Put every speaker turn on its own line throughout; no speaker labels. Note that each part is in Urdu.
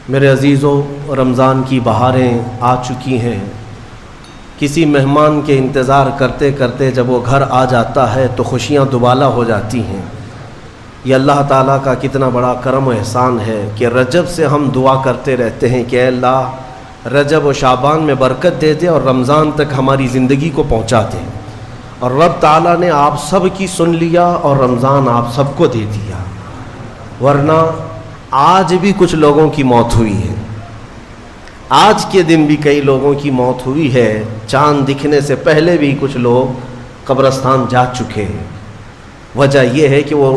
میرے عزیزوں، رمضان کی بہاریں آ چکی ہیں۔ کسی مہمان کے انتظار کرتے کرتے جب وہ گھر آ جاتا ہے تو خوشیاں دوبالا ہو جاتی ہیں۔ یہ اللہ تعالیٰ کا کتنا بڑا کرم و احسان ہے کہ رجب سے ہم دعا کرتے رہتے ہیں کہ اے اللہ رجب و شعبان میں برکت دے دے اور رمضان تک ہماری زندگی کو پہنچا دے، اور رب تعالیٰ نے آپ سب کی سن لیا اور رمضان آپ سب کو دے دیا۔ ورنہ آج بھی کچھ لوگوں کی موت ہوئی ہے، آج کے دن بھی کئی لوگوں کی موت ہوئی ہے، چاند دکھنے سے پہلے بھی کچھ لوگ قبرستان جا چکے ہیں۔ وجہ یہ ہے کہ وہ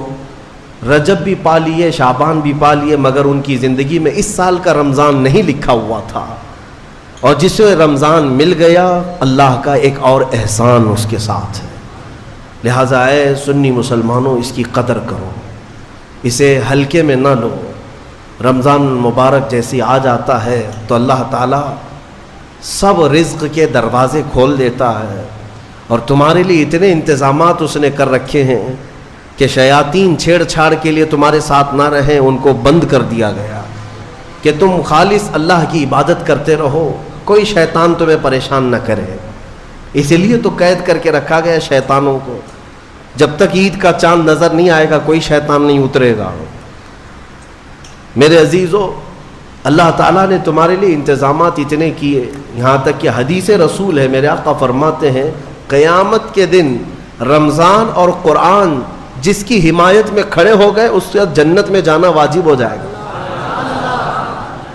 رجب بھی پا لیے، شعبان بھی پا لیے، مگر ان کی زندگی میں اس سال کا رمضان نہیں لکھا ہوا تھا، اور جسے رمضان مل گیا اللہ کا ایک اور احسان اس کے ساتھ ہے۔ لہٰذا اے سنی مسلمانوں، اس کی قدر کرو، اسے ہلکے میں نہ لو۔ رمضان المبارک جیسی آ جاتا ہے تو اللہ تعالیٰ سب رزق کے دروازے کھول دیتا ہے، اور تمہارے لیے اتنے انتظامات اس نے کر رکھے ہیں کہ شیاطین چھیڑ چھاڑ کے لیے تمہارے ساتھ نہ رہیں، ان کو بند کر دیا گیا کہ تم خالص اللہ کی عبادت کرتے رہو، کوئی شیطان تمہیں پریشان نہ کرے۔ اسی لیے تو قید کر کے رکھا گیا شیطانوں کو، جب تک عید کا چاند نظر نہیں آئے گا کوئی شیطان نہیں اترے گا۔ میرے عزیزو، اللہ تعالیٰ نے تمہارے لیے انتظامات اتنے کیے، یہاں تک کہ حدیث رسول ہے، میرے آقا فرماتے ہیں قیامت کے دن رمضان اور قرآن جس کی حمایت میں کھڑے ہو گئے اس سے جنت میں جانا واجب ہو جائے گا،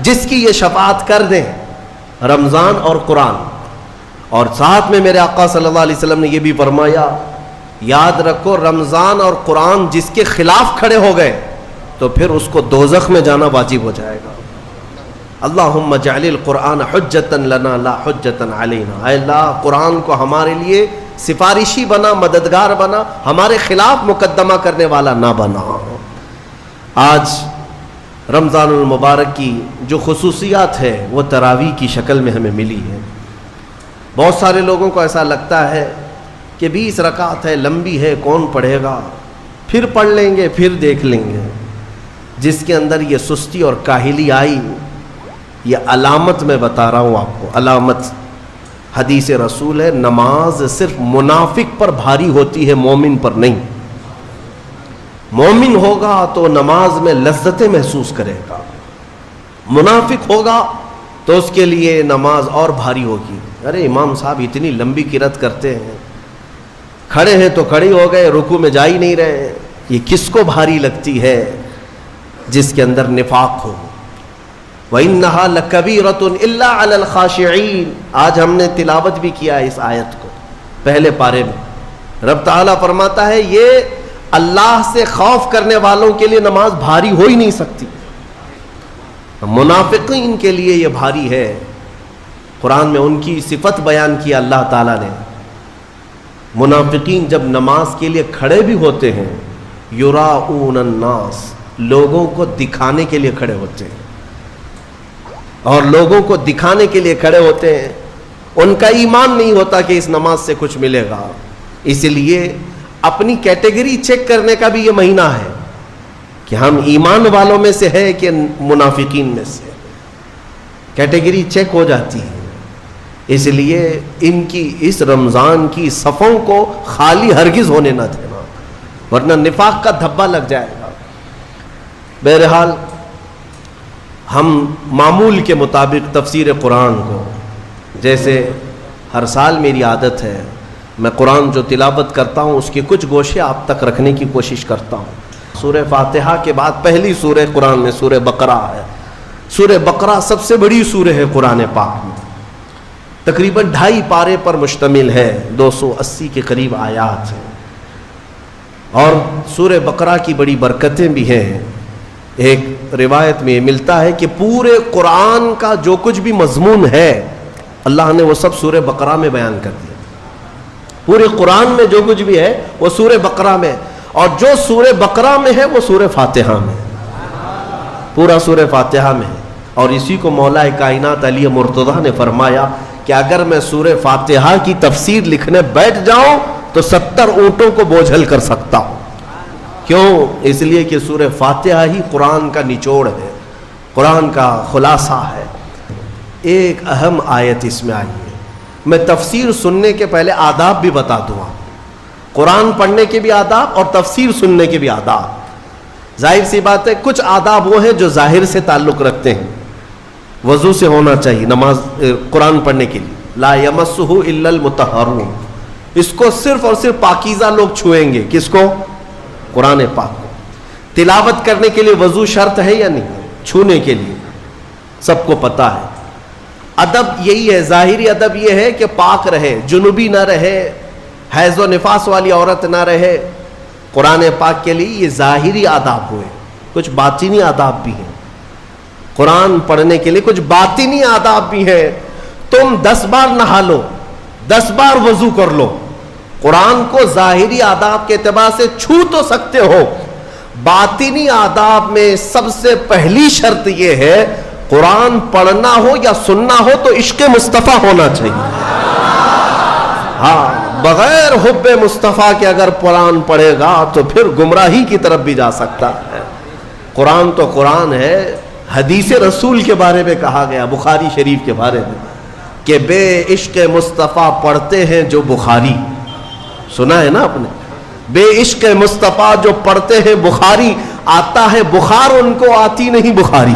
جس کی یہ شفاعت کر دیں رمضان اور قرآن۔ اور ساتھ میں میرے آقا صلی اللہ علیہ وسلم نے یہ بھی فرمایا، یاد رکھو رمضان اور قرآن جس کے خلاف کھڑے ہو گئے تو پھر اس کو دوزخ میں جانا واجب ہو جائے گا۔ اللہم اجعل القرآن حجتا لنا لا حجتا علینا، اے اللہ قرآن کو ہمارے لیے سفارشی بنا، مددگار بنا، ہمارے خلاف مقدمہ کرنے والا نہ بنا۔ آج رمضان المبارک کی جو خصوصیات ہے وہ تراویح کی شکل میں ہمیں ملی ہے۔ بہت سارے لوگوں کو ایسا لگتا ہے کہ 20 رکعت ہے، لمبی ہے، کون پڑھے گا، پھر پڑھ لیں گے، پھر دیکھ لیں گے۔ جس کے اندر یہ سستی اور کاہلی آئی، یہ علامت میں بتا رہا ہوں آپ کو، علامت حدیث رسول ہے، نماز صرف منافق پر بھاری ہوتی ہے، مومن پر نہیں۔ مومن ہوگا تو نماز میں لذتیں محسوس کرے گا، منافق ہوگا تو اس کے لیے نماز اور بھاری ہوگی۔ ارے امام صاحب اتنی لمبی قرات کرتے ہیں، کھڑے ہیں تو کھڑے ہو گئے، رکوع میں جا ہی نہیں رہے، یہ کس کو بھاری لگتی ہے؟ جس کے اندر نفاق ہو۔ وَإِنَّهَا لَكَبِيرَةٌ إِلَّا عَلَى الْخَاشِعِينَ، آج ہم نے تلاوت بھی کیا اس آیت کو پہلے پارے میں۔ رب تعالیٰ فرماتا ہے یہ اللہ سے خوف کرنے والوں کے لیے نماز بھاری ہو ہی نہیں سکتی، منافقین کے لیے یہ بھاری ہے۔ قرآن میں ان کی صفت بیان کیا اللہ تعالیٰ نے۔ منافقین جب نماز کے لیے کھڑے بھی ہوتے ہیں، یراؤن الناس، لوگوں کو دکھانے کے لیے کھڑے ہوتے ہیں، اور لوگوں کو دکھانے کے لیے کھڑے ہوتے ہیں، ان کا ایمان نہیں ہوتا کہ اس نماز سے کچھ ملے گا۔ اس لیے اپنی کیٹیگری چیک کرنے کا بھی یہ مہینہ ہے کہ ہم ایمان والوں میں سے ہے کہ منافقین میں سے، کیٹیگری چیک ہو جاتی ہے۔ اس لیے ان کی اس رمضان کی صفوں کو خالی ہرگز ہونے نہ دینا، ورنہ نفاق کا دھبا لگ جائے گا۔ بہرحال ہم معمول کے مطابق تفسیر قرآن کو، جیسے ہر سال میری عادت ہے میں قرآن جو تلاوت کرتا ہوں اس کے کچھ گوشے آپ تک رکھنے کی کوشش کرتا ہوں۔ سورہ فاتحہ کے بعد پہلی سورہ قرآن میں سورہ بقرہ ہے۔ سورہ بقرہ سب سے بڑی سورہ ہے قرآن پاک میں، تقریباً 2.5 پارے پر مشتمل ہے، 280 کے قریب آیات ہیں، اور سورہ بقرہ کی بڑی برکتیں بھی ہیں۔ ایک روایت میں یہ ملتا ہے کہ پورے قرآن کا جو کچھ بھی مضمون ہے اللہ نے وہ سب سورہ بقرہ میں بیان کر دیا۔ پورے قرآن میں جو کچھ بھی ہے وہ سورہ بقرہ میں، اور جو سورہ بقرہ میں ہے وہ سورہ فاتحہ میں، پورا سورہ فاتحہ میں ہے۔ اور اسی کو مولا کائنات علی مرتضیٰ نے فرمایا کہ اگر میں سورہ فاتحہ کی تفسیر لکھنے بیٹھ جاؤں تو 70 اونٹوں کو بوجھل کر سکتا ہوں۔ کیوں؟ اس لیے کہ سورہ فاتحہ ہی قرآن کا نچوڑ ہے، قرآن کا خلاصہ ہے. ایک اہم آیت اس میں آئی ہے. میں تفسیر سننے کے پہلے آداب بھی بتا دوں آپ. قرآن پڑھنے کے بھی آداب اور تفسیر سننے کے بھی آداب. ظاہر سی بات ہے کچھ آداب وہ ہیں جو ظاہر سے تعلق رکھتے ہیں. وضو سے ہونا چاہیے نماز قرآن پڑھنے کے لیے. لا یمسہ الا المطہرون. اس کو صرف اور صرف پاکیزہ لوگ چھوئیں گے. کس کو؟ قرآن پاک کو. تلاوت کرنے کے لیے وضو شرط ہے یا نہیں؟ چھونے کے لیے سب کو پتہ ہے. ادب یہی ہے, ظاہری ادب یہ ہے کہ پاک رہے, جنوبی نہ رہے, حیض و نفاس والی عورت نہ رہے. قرآن پاک کے لیے یہ ظاہری آداب ہوئے. کچھ باطنی آداب بھی ہیں. قرآن پڑھنے کے لیے کچھ باطنی آداب بھی ہیں. تم 10 بار نہا لو, 10 بار وضو کر لو, قرآن کو ظاہری آداب کے اعتبار سے چھو تو سکتے ہو. باطنی آداب میں سب سے پہلی شرط یہ ہے قرآن پڑھنا ہو یا سننا ہو تو عشق مصطفیٰ ہونا چاہیے. ہاں, بغیر حب مصطفیٰ کے اگر قرآن پڑھے گا تو پھر گمراہی کی طرف بھی جا سکتا ہے. قرآن تو قرآن ہے. حدیث رسول کے بارے میں کہا گیا بخاری شریف کے بارے میں کہ بے عشق مصطفیٰ پڑھتے ہیں جو بخاری. سنا ہے نا آپ نے؟ بے عشق مصطفیٰ جو پڑھتے ہیں بخاری. آتا ہے بخار, ان کو آتی نہیں بخاری.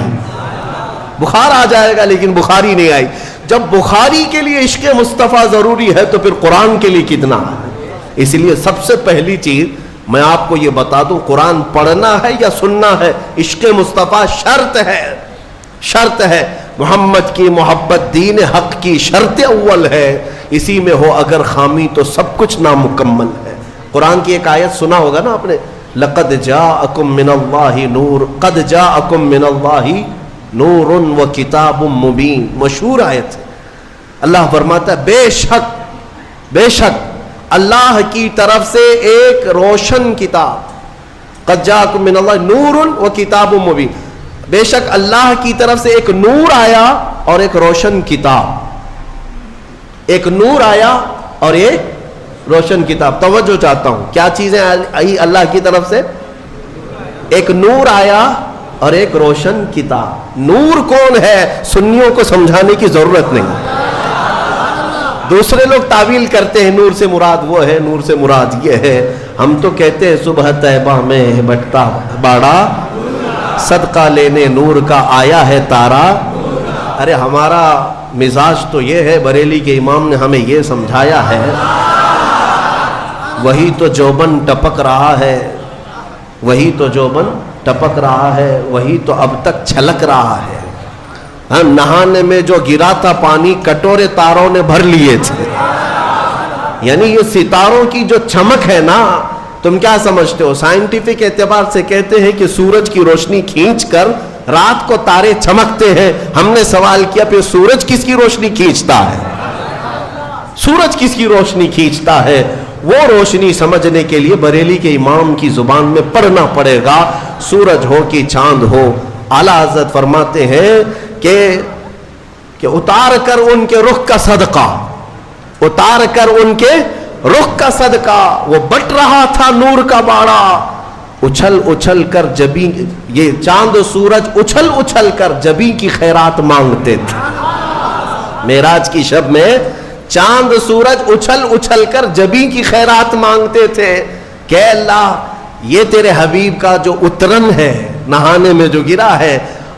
بخار آ جائے گا لیکن بخاری نہیں آئی. جب بخاری کے لیے عشق مصطفیٰ ضروری ہے تو پھر قرآن کے لیے کتنا ہے. اس لیے سب سے پہلی چیز میں آپ کو یہ بتا دوں, قرآن پڑھنا ہے یا سننا ہے, عشق مصطفیٰ شرط ہے. شرط ہے. محمد کی محبت دین حق کی شرط اول ہے. اسی میں ہو اگر خامی تو سب کچھ نامکمل ہے. قرآن کی ایک آیت سنا ہوگا نا آپ نے, لقد جاءکم من اللہ نور, قد جاءکم من اللہ نور و کتاب مبین. مشہور آیت ہے. اللہ فرماتا ہے بے شک اللہ کی طرف سے ایک روشن کتاب. قد جاءکم من اللہ نور و کتاب مبین. بے شک اللہ کی طرف سے ایک نور آیا اور ایک روشن کتاب. ایک نور آیا اور ایک روشن کتاب. توجہ چاہتا ہوں, کیا چیزیں آئی اللہ کی طرف سے؟ ایک نور آیا اور ایک روشن کتاب. نور کون ہے سنیوں کو سمجھانے کی ضرورت نہیں. دوسرے لوگ تعویل کرتے ہیں نور سے مراد وہ ہے, نور سے مراد یہ ہے. ہم تو کہتے ہیں صبح طیبہ میں بٹتا باڑا, صدقہ لینے نور کا آیا ہے تارا. ارے ہمارا مزاج تو یہ ہے, بریلی کے امام نے ہمیں یہ سمجھایا ہے, وہی تو جوبن ٹپک رہا ہے, وہی تو جوبن ٹپک رہا ہے, وہی تو اب تک چھلک رہا ہے. نہانے میں جو گرا تھا پانی کٹورے تاروں نے بھر لیے تھے. یعنی یہ ستاروں کی جو چمک ہے نا, تم کیا سمجھتے ہو؟ سائنٹیفک اعتبار سے کہتے ہیں کہ سورج کی روشنی کھینچ کر رات کو تارے چمکتے ہیں. ہم نے سوال کیا پھر سورج کس کی روشنی کھینچتا ہے؟ سورج کس کی روشنی کھینچتا ہے؟ وہ روشنی سمجھنے کے لیے بریلی کے امام کی زبان میں پڑھنا پڑے گا. سورج ہو کہ چاند ہو. اعلیٰ حضرت فرماتے ہیں کہ اتار کر ان کے رخ کا صدقہ, اتار کر ان کے رخ کا صدقہ, وہ بٹ رہا تھا نور کا باڑا. اچھل اچھل کر جبی, یہ چاند و سورج اچھل اچھل کر جبی کی خیرات مانگتے تھے. معراج کی شب میں چاند سورج اچھل اچھل کر جبی کی خیرات مانگتے تھے کہ اللہ یہ تیرے حبیب کا جو اترن ہے, نہانے میں جو گرا ہے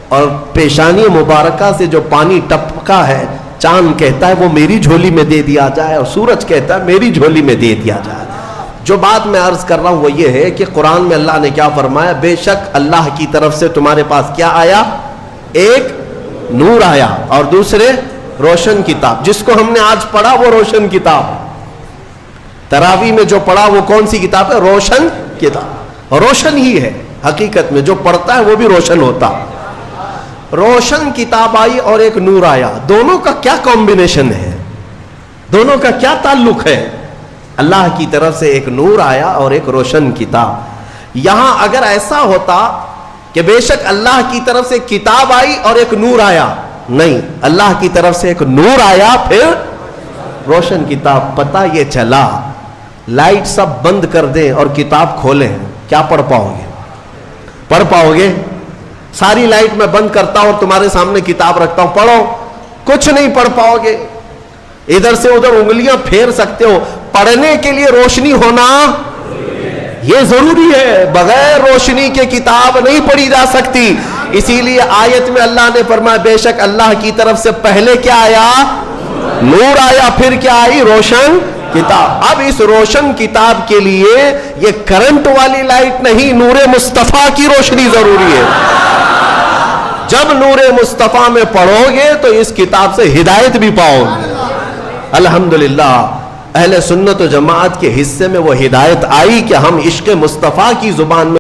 اور پیشانی مبارکہ سے جو پانی ٹپکا ہے, چاند کہتا ہے وہ میری جھولی میں دے دیا جائے اور سورج کہتا ہے میری جھولی میں دے دیا جائے. جو بات میں عرض کر رہا ہوں وہ یہ ہے کہ قرآن میں اللہ نے کیا فرمایا, بے شک اللہ کی طرف سے تمہارے پاس کیا آیا, ایک نور آیا اور دوسرے روشن کتاب. جس کو ہم نے آج پڑھا وہ روشن کتاب. تراویح میں جو پڑھا وہ کون سی کتاب ہے؟ روشن کتاب. روشن ہی ہے حقیقت میں, جو پڑھتا ہے وہ بھی روشن ہوتا. روشن کتاب آئی اور ایک نور آیا. دونوں کا کیا کمبینیشن ہے, دونوں کا کیا تعلق ہے؟ اللہ کی طرف سے ایک نور آیا اور ایک روشن کتاب. یہاں اگر ایسا ہوتا کہ بے شک اللہ کی طرف سے کتاب آئی اور ایک نور آیا, نہیں, اللہ کی طرف سے ایک نور آیا پھر روشن کتاب. پتہ یہ چلا لائٹ سب بند کر دیں اور کتاب کھولیں, کیا پڑھ پاؤ گے؟ پڑھ پاؤ گے؟ ساری لائٹ میں بند کرتا ہوں اور تمہارے سامنے کتاب رکھتا ہوں، پڑھو، کچھ نہیں پڑھ پاؤ گے، ادھر سے ادھر انگلیاں پھیر سکتے ہو۔ پڑھنے کے لیے روشنی ہونا یہ ضروری ہے، بغیر روشنی کے کتاب نہیں پڑھی جا سکتی۔ اسی لیے آیت میں اللہ نے فرمایا بے شک اللہ کی طرف سے پہلے کیا آیا؟ نور آیا، پھر کیا آئی؟ روشن کتاب۔ اب اس روشن کتاب کے لیے یہ کرنٹ والی لائٹ نہیں، نور مصطفیٰ کی روشنی ضروری ہے۔ جب نور مصطفیٰ میں پڑھو گے تو اس کتاب سے ہدایت بھی پاؤ گے۔ الحمدللہ اہل سنت و جماعت کے حصے میں وہ ہدایت آئی کہ ہم عشق مصطفیٰ کی زبان میں